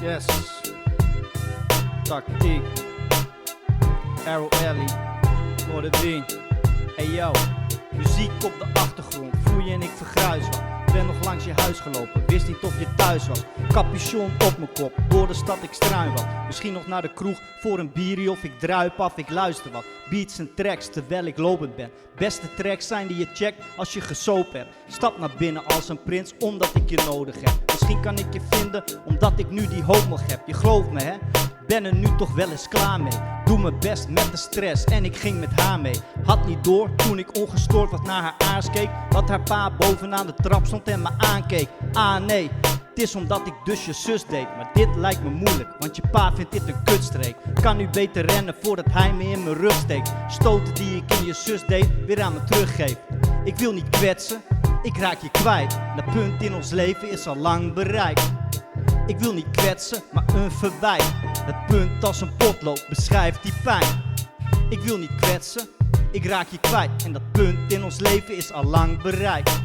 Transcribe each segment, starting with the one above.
Yes. Tactiek. Arrow Alley. Noorderwien. Hey yo. Muziek op de achtergrond. Vloeien en ik vergruis wat. Ben nog langs je huis gelopen. Wist niet of je thuis was. Capuchon op mijn kop. Door de stad ik struin wat. Misschien nog naar de kroeg voor een bierie of ik druip af. Ik luister wat. Beats en tracks terwijl ik lopend ben. Beste tracks zijn die je checkt als je gesopen hebt. Stap naar binnen als een prins omdat ik je nodig heb. Misschien kan ik je vinden omdat ik nu die hoop nog heb. Je gelooft me hè? Ben er nu toch wel eens klaar mee. Doe mijn best met de stress en ik ging met haar mee. Had niet door toen ik ongestoord wat naar haar aars keek. Dat haar pa bovenaan de trap stond en me aankeek. Ah nee, het is omdat ik dus je zus deed. Maar dit lijkt me moeilijk, want je pa vindt dit een kutstreek. Kan nu beter rennen voordat hij me in mijn rug steekt. Stoten die ik in je zus deed, weer aan me teruggeef. Ik wil niet kwetsen, ik raak je kwijt. Dat punt in ons leven is al lang bereikt. Ik wil niet kwetsen, maar een verwijt. Het punt als een potlood beschrijft die pijn. Ik wil niet kwetsen, ik raak je kwijt. En dat punt in ons leven is al lang bereikt.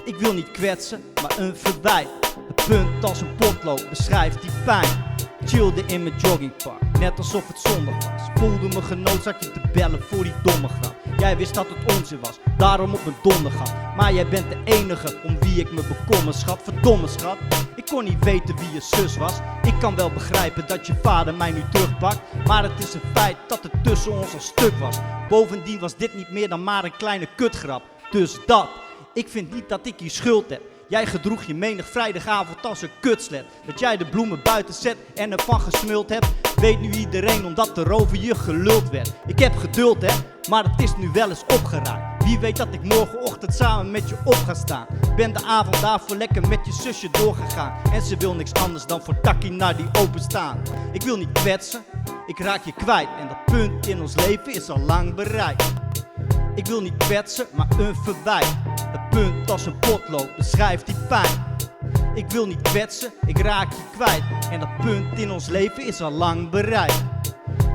Ik wil niet kwetsen, maar een verwijt. Het punt als een potlood beschrijft die pijn. Chillde in mijn joggingpark, net alsof het zondag was. Voelde me genoodzaakt je te bellen voor die domme grap. Jij wist dat het onzin was, daarom op mijn donder gaf. Maar jij bent de enige om wie ik me bekommer, schat. Verdomme schat, ik kon niet weten wie je zus was. Ik kan wel begrijpen dat je vader mij nu terugpakt. Maar het is een feit dat het tussen ons al stuk was. Bovendien was dit niet meer dan maar een kleine kutgrap. Dus dat, ik vind niet dat ik hier schuld heb. Jij gedroeg je menig vrijdagavond als een kutslet. Dat jij de bloemen buiten zet en ervan gesmuld hebt, weet nu iedereen omdat er over je geluld werd. Ik heb geduld hè, maar het is nu wel eens opgeraakt. Wie weet dat ik morgenochtend samen met je op ga staan. Ben de avond daarvoor lekker met je zusje doorgegaan. En ze wil niks anders dan voor takkie naar die openstaan. Ik wil niet kwetsen, ik raak je kwijt. En dat punt in ons leven is al lang bereikt. Ik wil niet kwetsen, maar een verwijt. Het punt als een potlood beschrijft die pijn. Ik wil niet kwetsen, ik raak je kwijt. En dat punt in ons leven is al lang bereikt.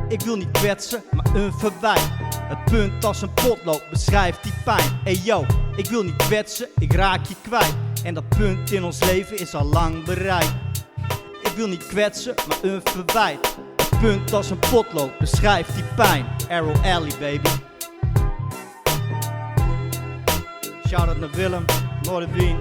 Ik wil niet kwetsen, maar een verwijt. Het punt als een potlood beschrijft die pijn. Hey yo, ik wil niet kwetsen, ik raak je kwijt. En dat punt in ons leven is al lang bereikt. Ik wil niet kwetsen, maar een verwijt. Het punt als een potlood beschrijft die pijn. Arrow Alley baby. Shout out naar Willem, Noorderwien.